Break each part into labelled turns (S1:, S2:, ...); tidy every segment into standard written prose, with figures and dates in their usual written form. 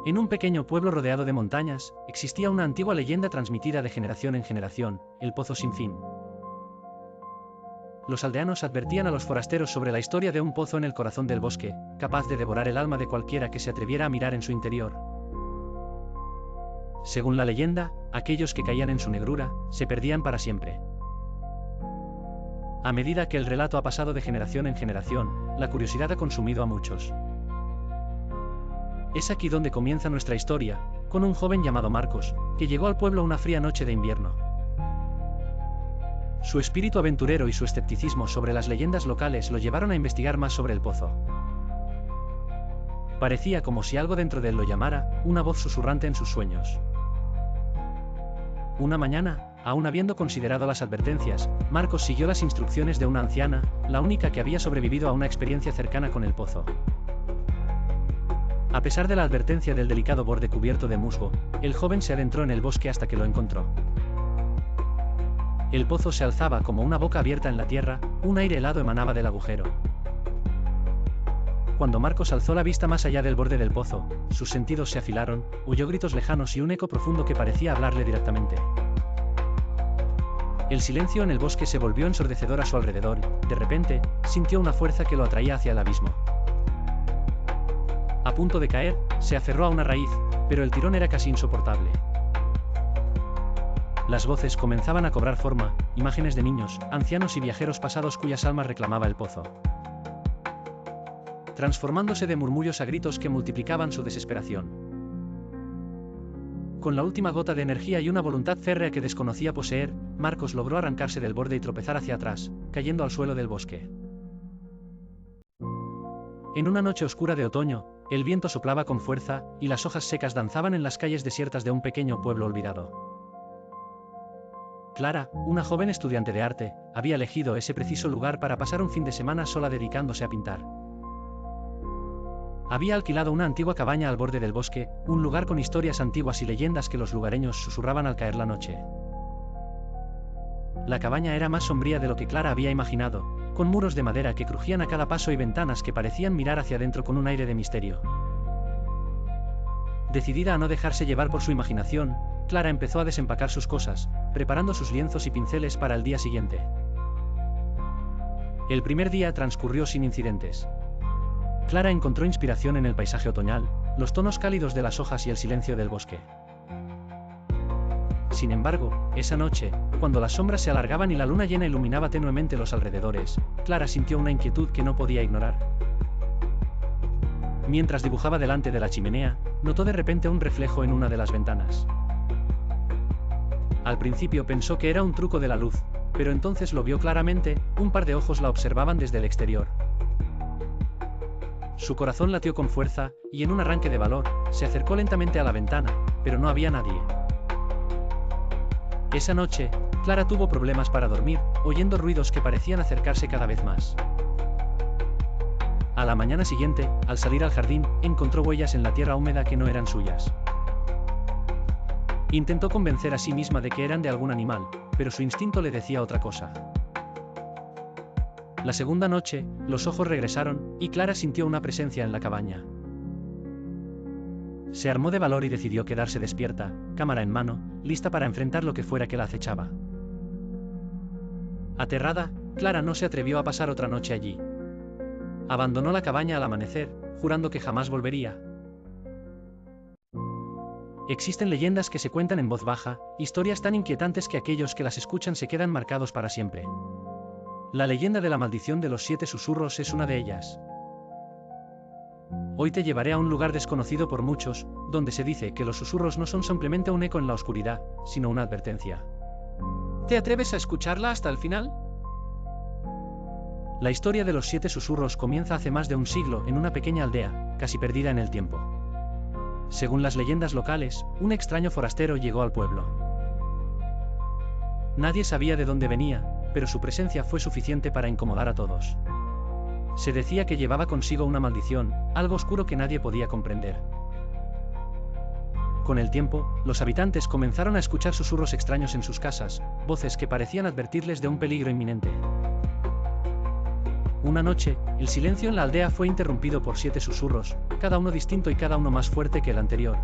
S1: En un pequeño pueblo rodeado de montañas, existía una antigua leyenda transmitida de generación en generación, el Pozo Sin Fin. Los aldeanos advertían a los forasteros sobre la historia de un pozo en el corazón del bosque, capaz de devorar el alma de cualquiera que se atreviera a mirar en su interior. Según la leyenda, aquellos que caían en su negrura, se perdían para siempre. A medida que el relato ha pasado de generación en generación, la curiosidad ha consumido a muchos. Es aquí donde comienza nuestra historia, con un joven llamado Marcos, que llegó al pueblo una fría noche de invierno. Su espíritu aventurero y su escepticismo sobre las leyendas locales lo llevaron a investigar más sobre el pozo. Parecía como si algo dentro de él lo llamara, una voz susurrante en sus sueños. Una mañana, aún habiendo considerado las advertencias, Marcos siguió las instrucciones de una anciana, la única que había sobrevivido a una experiencia cercana con el pozo. A pesar de la advertencia del delicado borde cubierto de musgo, el joven se adentró en el bosque hasta que lo encontró. El pozo se alzaba como una boca abierta en la tierra, un aire helado emanaba del agujero. Cuando Marcos alzó la vista más allá del borde del pozo, sus sentidos se afilaron, oyó gritos lejanos y un eco profundo que parecía hablarle directamente. El silencio en el bosque se volvió ensordecedor a su alrededor, y, de repente, sintió una fuerza que lo atraía hacia el abismo. A punto de caer, se aferró a una raíz, pero el tirón era casi insoportable. Las voces comenzaban a cobrar forma, imágenes de niños, ancianos y viajeros pasados cuyas almas reclamaba el pozo, transformándose de murmullos a gritos que multiplicaban su desesperación. Con la última gota de energía y una voluntad férrea que desconocía poseer, Marcos logró arrancarse del borde y tropezar hacia atrás, cayendo al suelo del bosque. En una noche oscura de otoño, el viento soplaba con fuerza, y las hojas secas danzaban en las calles desiertas de un pequeño pueblo olvidado. Clara, una joven estudiante de arte, había elegido ese preciso lugar para pasar un fin de semana sola dedicándose a pintar. Había alquilado una antigua cabaña al borde del bosque, un lugar con historias antiguas y leyendas que los lugareños susurraban al caer la noche. La cabaña era más sombría de lo que Clara había imaginado, con muros de madera que crujían a cada paso y ventanas que parecían mirar hacia adentro con un aire de misterio. Decidida a no dejarse llevar por su imaginación, Clara empezó a desempacar sus cosas, preparando sus lienzos y pinceles para el día siguiente. El primer día transcurrió sin incidentes. Clara encontró inspiración en el paisaje otoñal, los tonos cálidos de las hojas y el silencio del bosque. Sin embargo, esa noche, cuando las sombras se alargaban y la luna llena iluminaba tenuemente los alrededores, Clara sintió una inquietud que no podía ignorar. Mientras dibujaba delante de la chimenea, notó de repente un reflejo en una de las ventanas. Al principio pensó que era un truco de la luz, pero entonces lo vio claramente, un par de ojos la observaban desde el exterior. Su corazón latió con fuerza, y en un arranque de valor, se acercó lentamente a la ventana, pero no había nadie. Esa noche, Clara tuvo problemas para dormir, oyendo ruidos que parecían acercarse cada vez más. A la mañana siguiente, al salir al jardín, encontró huellas en la tierra húmeda que no eran suyas. Intentó convencer a sí misma de que eran de algún animal, pero su instinto le decía otra cosa. La segunda noche, los ojos regresaron, y Clara sintió una presencia en la cabaña. Se armó de valor y decidió quedarse despierta, cámara en mano, lista para enfrentar lo que fuera que la acechaba. Aterrada, Clara no se atrevió a pasar otra noche allí. Abandonó la cabaña al amanecer, jurando que jamás volvería. Existen leyendas que se cuentan en voz baja, historias tan inquietantes que aquellos que las escuchan se quedan marcados para siempre. La leyenda de la maldición de los 7 susurros es una de ellas. Hoy te llevaré a un lugar desconocido por muchos, donde se dice que los susurros no son simplemente un eco en la oscuridad, sino una advertencia. ¿Te atreves a escucharla hasta el final? La historia de los 7 susurros comienza hace más de un siglo en una pequeña aldea, casi perdida en el tiempo. Según las leyendas locales, un extraño forastero llegó al pueblo. Nadie sabía de dónde venía, pero su presencia fue suficiente para incomodar a todos. Se decía que llevaba consigo una maldición, algo oscuro que nadie podía comprender. Con el tiempo, los habitantes comenzaron a escuchar susurros extraños en sus casas, voces que parecían advertirles de un peligro inminente. Una noche, el silencio en la aldea fue interrumpido por 7 susurros, cada uno distinto y cada uno más fuerte que el anterior.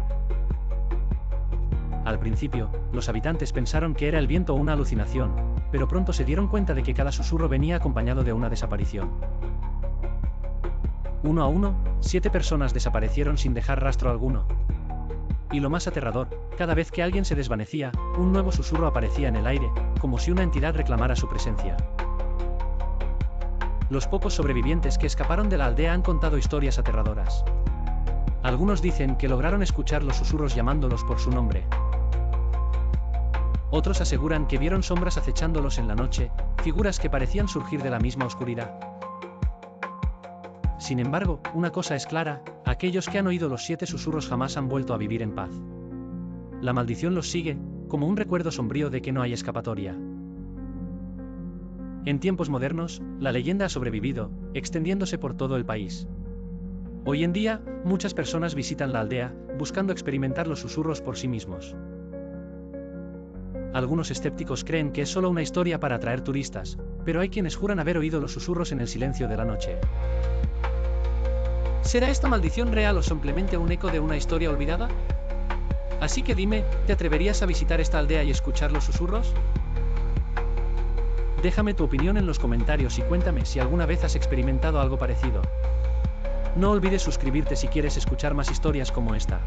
S1: Al principio, los habitantes pensaron que era el viento o una alucinación, pero pronto se dieron cuenta de que cada susurro venía acompañado de una desaparición. Uno a uno, 7 personas desaparecieron sin dejar rastro alguno. Y lo más aterrador, cada vez que alguien se desvanecía, un nuevo susurro aparecía en el aire, como si una entidad reclamara su presencia. Los pocos sobrevivientes que escaparon de la aldea han contado historias aterradoras. Algunos dicen que lograron escuchar los susurros llamándolos por su nombre. Otros aseguran que vieron sombras acechándolos en la noche, figuras que parecían surgir de la misma oscuridad. Sin embargo, una cosa es clara, aquellos que han oído los 7 susurros jamás han vuelto a vivir en paz. La maldición los sigue, como un recuerdo sombrío de que no hay escapatoria. En tiempos modernos, la leyenda ha sobrevivido, extendiéndose por todo el país. Hoy en día, muchas personas visitan la aldea, buscando experimentar los susurros por sí mismos. Algunos escépticos creen que es solo una historia para atraer turistas, pero hay quienes juran haber oído los susurros en el silencio de la noche. ¿Será esta maldición real o simplemente un eco de una historia olvidada? Así que dime, ¿te atreverías a visitar esta aldea y escuchar los susurros? Déjame tu opinión en los comentarios y cuéntame si alguna vez has experimentado algo parecido. No olvides suscribirte si quieres escuchar más historias como esta.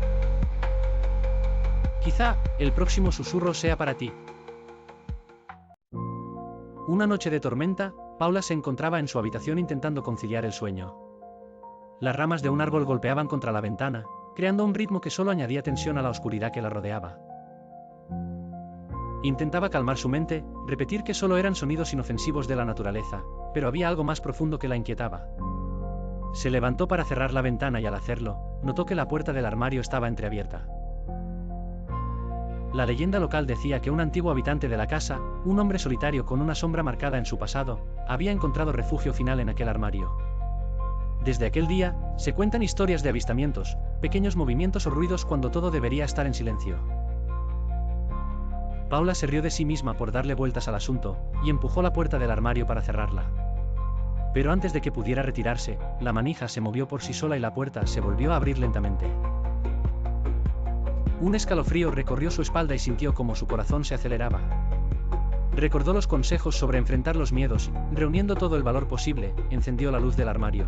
S1: Quizá, el próximo susurro sea para ti. Una noche de tormenta, Paula se encontraba en su habitación intentando conciliar el sueño. Las ramas de un árbol golpeaban contra la ventana, creando un ritmo que solo añadía tensión a la oscuridad que la rodeaba. Intentaba calmar su mente, repetir que solo eran sonidos inofensivos de la naturaleza, pero había algo más profundo que la inquietaba. Se levantó para cerrar la ventana y al hacerlo, notó que la puerta del armario estaba entreabierta. La leyenda local decía que un antiguo habitante de la casa, un hombre solitario con una sombra marcada en su pasado, había encontrado refugio final en aquel armario. Desde aquel día, se cuentan historias de avistamientos, pequeños movimientos o ruidos cuando todo debería estar en silencio. Paula se rió de sí misma por darle vueltas al asunto, y empujó la puerta del armario para cerrarla. Pero antes de que pudiera retirarse, la manija se movió por sí sola y la puerta se volvió a abrir lentamente. Un escalofrío recorrió su espalda y sintió como su corazón se aceleraba. Recordó los consejos sobre enfrentar los miedos, reuniendo todo el valor posible, encendió la luz del armario.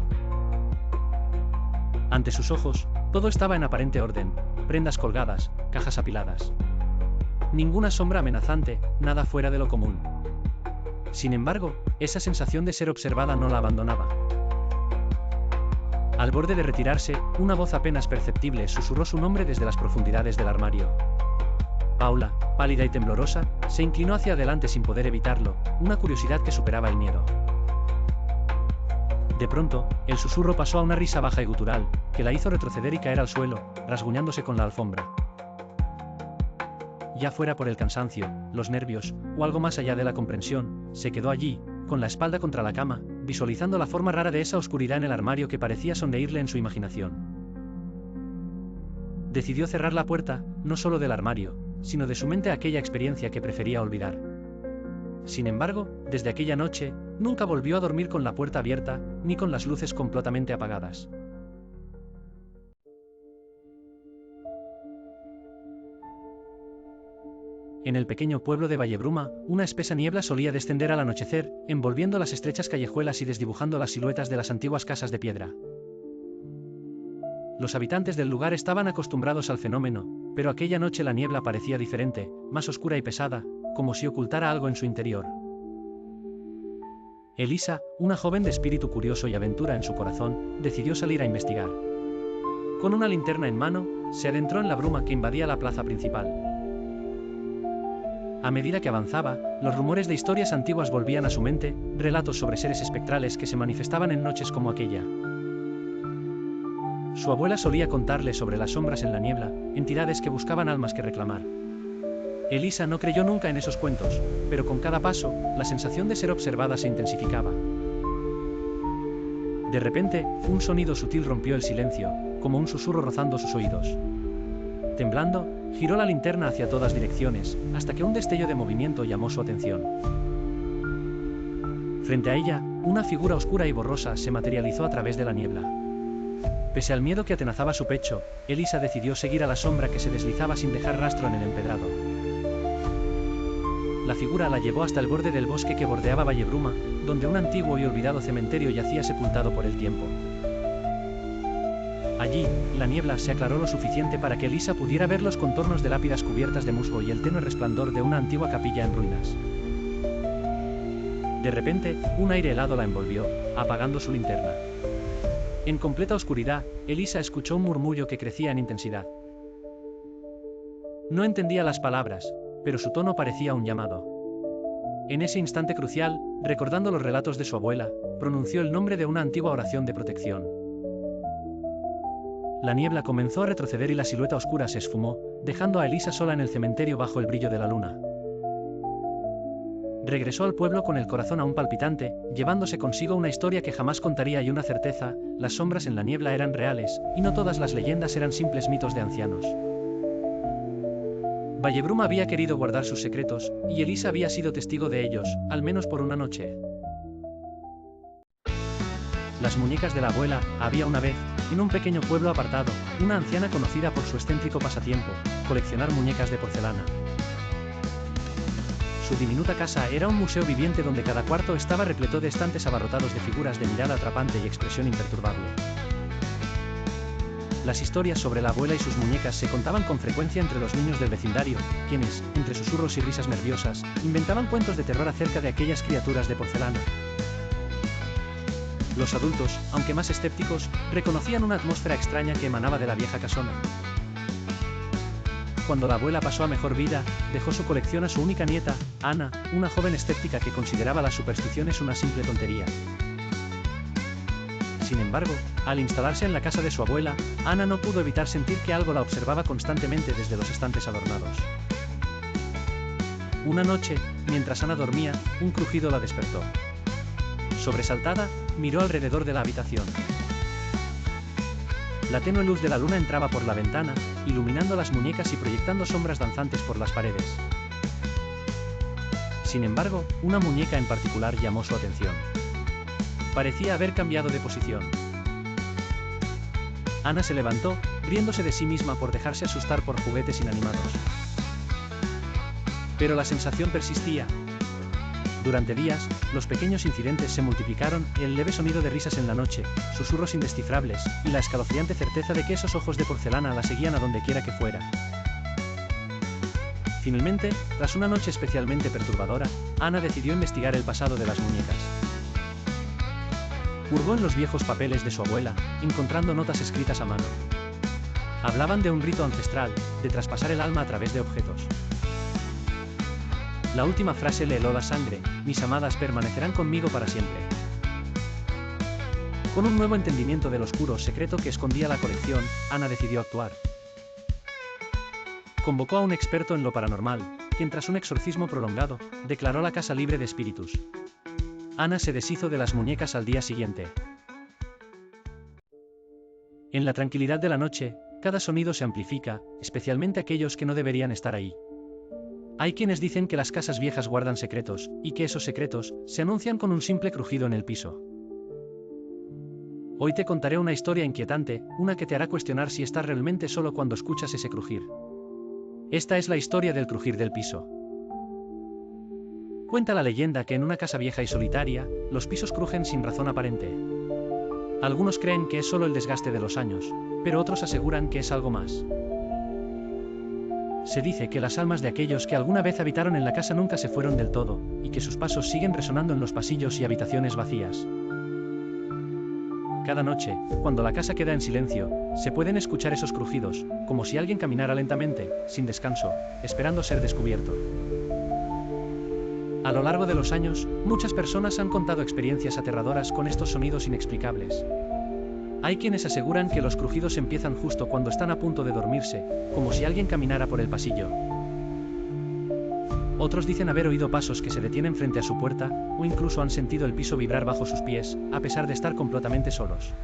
S1: Ante sus ojos, todo estaba en aparente orden, prendas colgadas, cajas apiladas. Ninguna sombra amenazante, nada fuera de lo común. Sin embargo, esa sensación de ser observada no la abandonaba. Al borde de retirarse, una voz apenas perceptible susurró su nombre desde las profundidades del armario. Paula, pálida y temblorosa, se inclinó hacia adelante sin poder evitarlo, una curiosidad que superaba el miedo. De pronto, el susurro pasó a una risa baja y gutural, que la hizo retroceder y caer al suelo, rasguñándose con la alfombra. Ya fuera por el cansancio, los nervios, o algo más allá de la comprensión, se quedó allí, con la espalda contra la cama, visualizando la forma rara de esa oscuridad en el armario que parecía sonreírle en su imaginación. Decidió cerrar la puerta, no solo del armario, sino de su mente aquella experiencia que prefería olvidar. Sin embargo, desde aquella noche, nunca volvió a dormir con la puerta abierta, ni con las luces completamente apagadas. En el pequeño pueblo de Vallebruma, una espesa niebla solía descender al anochecer, envolviendo las estrechas callejuelas y desdibujando las siluetas de las antiguas casas de piedra. Los habitantes del lugar estaban acostumbrados al fenómeno, pero aquella noche la niebla parecía diferente, más oscura y pesada, como si ocultara algo en su interior. Elisa, una joven de espíritu curioso y aventura en su corazón, decidió salir a investigar. Con una linterna en mano, se adentró en la bruma que invadía la plaza principal. A medida que avanzaba, los rumores de historias antiguas volvían a su mente, relatos sobre seres espectrales que se manifestaban en noches como aquella. Su abuela solía contarle sobre las sombras en la niebla, entidades que buscaban almas que reclamar. Elisa no creyó nunca en esos cuentos, pero con cada paso, la sensación de ser observada se intensificaba. De repente, un sonido sutil rompió el silencio, como un susurro rozando sus oídos. Temblando, giró la linterna hacia todas direcciones, hasta que un destello de movimiento llamó su atención. Frente a ella, una figura oscura y borrosa se materializó a través de la niebla. Pese al miedo que atenazaba su pecho, Elisa decidió seguir a la sombra que se deslizaba sin dejar rastro en el empedrado. La figura la llevó hasta el borde del bosque que bordeaba Vallebruma, donde un antiguo y olvidado cementerio yacía sepultado por el tiempo. Allí, la niebla se aclaró lo suficiente para que Elisa pudiera ver los contornos de lápidas cubiertas de musgo y el tenue resplandor de una antigua capilla en ruinas. De repente, un aire helado la envolvió, apagando su linterna. En completa oscuridad, Elisa escuchó un murmullo que crecía en intensidad. No entendía las palabras, pero su tono parecía un llamado. En ese instante crucial, recordando los relatos de su abuela, pronunció el nombre de una antigua oración de protección. La niebla comenzó a retroceder y la silueta oscura se esfumó, dejando a Elisa sola en el cementerio bajo el brillo de la luna. Regresó al pueblo con el corazón aún palpitante, llevándose consigo una historia que jamás contaría y una certeza: las sombras en la niebla eran reales, y no todas las leyendas eran simples mitos de ancianos. Vallebruma había querido guardar sus secretos, y Elisa había sido testigo de ellos, al menos por una noche. Las muñecas de la abuela. Había una vez, en un pequeño pueblo apartado, una anciana conocida por su excéntrico pasatiempo, coleccionar muñecas de porcelana. Su diminuta casa era un museo viviente donde cada cuarto estaba repleto de estantes abarrotados de figuras de mirada atrapante y expresión imperturbable. Las historias sobre la abuela y sus muñecas se contaban con frecuencia entre los niños del vecindario, quienes, entre susurros y risas nerviosas, inventaban cuentos de terror acerca de aquellas criaturas de porcelana. Los adultos, aunque más escépticos, reconocían una atmósfera extraña que emanaba de la vieja casona. Cuando la abuela pasó a mejor vida, dejó su colección a su única nieta, Ana, una joven escéptica que consideraba las supersticiones una simple tontería. Sin embargo, al instalarse en la casa de su abuela, Ana no pudo evitar sentir que algo la observaba constantemente desde los estantes adornados. Una noche, mientras Ana dormía, un crujido la despertó. Sobresaltada, miró alrededor de la habitación. La tenue luz de la luna entraba por la ventana, iluminando las muñecas y proyectando sombras danzantes por las paredes. Sin embargo, una muñeca en particular llamó su atención. Parecía haber cambiado de posición. Ana se levantó, riéndose de sí misma por dejarse asustar por juguetes inanimados. Pero la sensación persistía. Durante días, los pequeños incidentes se multiplicaron: el leve sonido de risas en la noche, susurros indescifrables, y la escalofriante certeza de que esos ojos de porcelana la seguían a donde quiera que fuera. Finalmente, tras una noche especialmente perturbadora, Ana decidió investigar el pasado de las muñecas. Hurgó en los viejos papeles de su abuela, encontrando notas escritas a mano. Hablaban de un rito ancestral, de traspasar el alma a través de objetos. La última frase le heló la sangre: mis amadas permanecerán conmigo para siempre. Con un nuevo entendimiento del oscuro secreto que escondía la colección, Ana decidió actuar. Convocó a un experto en lo paranormal, quien tras un exorcismo prolongado, declaró la casa libre de espíritus. Ana se deshizo de las muñecas al día siguiente. En la tranquilidad de la noche, cada sonido se amplifica, especialmente aquellos que no deberían estar ahí. Hay quienes dicen que las casas viejas guardan secretos, y que esos secretos se anuncian con un simple crujido en el piso. Hoy te contaré una historia inquietante, una que te hará cuestionar si estás realmente solo cuando escuchas ese crujir. Esta es la historia del crujir del piso. Cuenta la leyenda que en una casa vieja y solitaria, los pisos crujen sin razón aparente. Algunos creen que es solo el desgaste de los años, pero otros aseguran que es algo más. Se dice que las almas de aquellos que alguna vez habitaron en la casa nunca se fueron del todo, y que sus pasos siguen resonando en los pasillos y habitaciones vacías. Cada noche, cuando la casa queda en silencio, se pueden escuchar esos crujidos, como si alguien caminara lentamente, sin descanso, esperando ser descubierto. A lo largo de los años, muchas personas han contado experiencias aterradoras con estos sonidos inexplicables. Hay quienes aseguran que los crujidos empiezan justo cuando están a punto de dormirse, como si alguien caminara por el pasillo. Otros dicen haber oído pasos que se detienen frente a su puerta, o incluso han sentido el piso vibrar bajo sus pies, a pesar de estar completamente solos.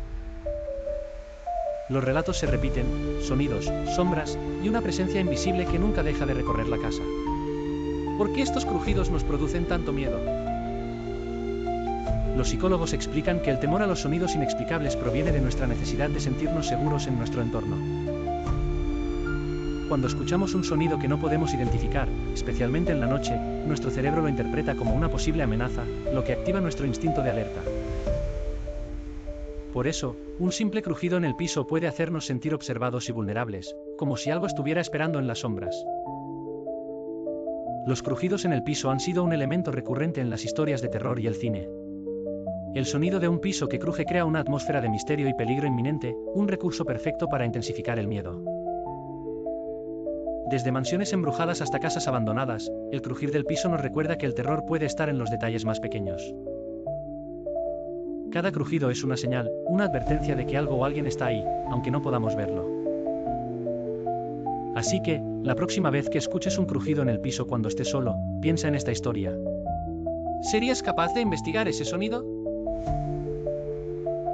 S1: Los relatos se repiten: sonidos, sombras, y una presencia invisible que nunca deja de recorrer la casa. ¿Por qué estos crujidos nos producen tanto miedo? Los psicólogos explican que el temor a los sonidos inexplicables proviene de nuestra necesidad de sentirnos seguros en nuestro entorno. Cuando escuchamos un sonido que no podemos identificar, especialmente en la noche, nuestro cerebro lo interpreta como una posible amenaza, lo que activa nuestro instinto de alerta. Por eso, un simple crujido en el piso puede hacernos sentir observados y vulnerables, como si algo estuviera esperando en las sombras. Los crujidos en el piso han sido un elemento recurrente en las historias de terror y el cine. El sonido de un piso que cruje crea una atmósfera de misterio y peligro inminente, un recurso perfecto para intensificar el miedo. Desde mansiones embrujadas hasta casas abandonadas, el crujir del piso nos recuerda que el terror puede estar en los detalles más pequeños. Cada crujido es una señal, una advertencia de que algo o alguien está ahí, aunque no podamos verlo. Así que, la próxima vez que escuches un crujido en el piso cuando estés solo, piensa en esta historia. ¿Serías capaz de investigar ese sonido?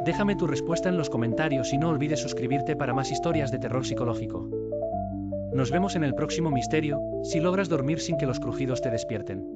S1: Déjame tu respuesta en los comentarios y no olvides suscribirte para más historias de terror psicológico. Nos vemos en el próximo misterio, si logras dormir sin que los crujidos te despierten.